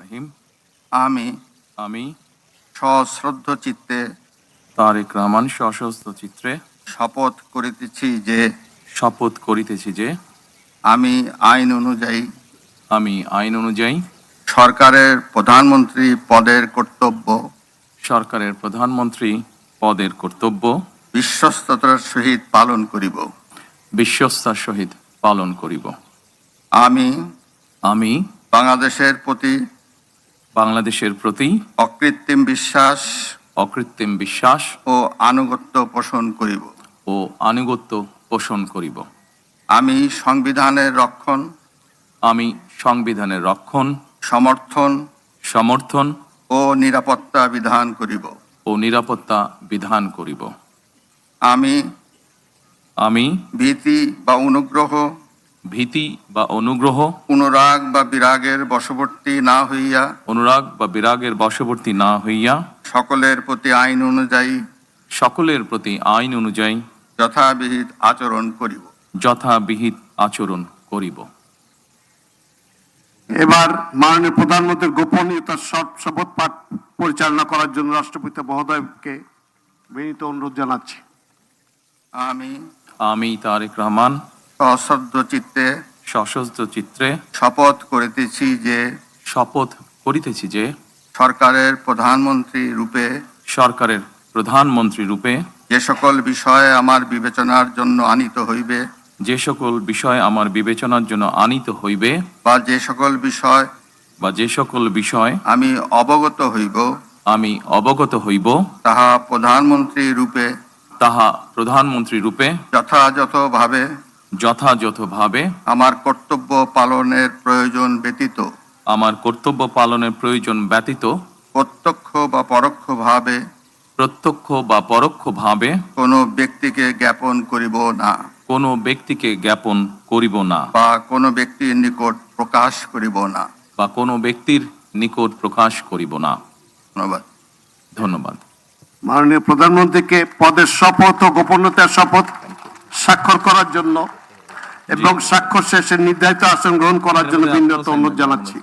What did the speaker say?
রহিম। আমি আমি সশ্রদ্ধ চিত্তে তারেক রহমান সশস্ত্র চিত্রে শপথ করিতেছি যে আমি আইন অনুযায়ী সরকারের প্রধানমন্ত্রী পদের কর্তব্য বিশ্বস্ততার সহিত পালন করিব। আমি বাংলাদেশের প্রতি অকৃত্রিম বিশ্বাস ও আনুগত্য পোষণ করিব। আমি সংবিধানের রক্ষণ সমর্থন ও নিরাপত্তা বিধান করিব। আমি ভীতি বা অনুগ্রহ অনুরাগ বা বিরাগের বশবর্তী না হইয়া সকলের প্রতি আইন অনুযায়ী যথাবিহিত আচরণ করিব। এবার মাননীয় প্রধানমন্ত্রীর গোপনীয়তার শপথ পাঠ পরিচালনা করার জন্য রাষ্ট্রপতি মহোদয়কে বিনীত অনুরোধ জানাচ্ছি। আমি তারেক রহমান সশস্ত্র চিত্রে শপথ করিতেছি যে সরকারের প্রধানমন্ত্রী রূপে যে সকল বিষয় আমার বিবেচনার জন্য আনিত হইবে বা যে সকল বিষয় আমি অবগত হইব তাহা প্রধানমন্ত্রী রূপে যথাযথভাবে আমার কর্তব্য পালনের প্রয়োজন ব্যতীত প্রত্যক্ষ বা পরোক্ষভাবে কোনো ব্যক্তিকে জ্ঞাপন করিব না বা কোনো ব্যক্তির নিকট প্রকাশ করিব না। ধন্যবাদ। মাননীয় প্রধানমন্ত্রীকে পদের শপথ ও গোপনীয়তার শপথ স্বাক্ষর করার জন্য এবং স্বাক্ষর শেষে নির্ধারিত আসন গ্রহণ করার জন্য বিনীত অনুরোধ জানাচ্ছি।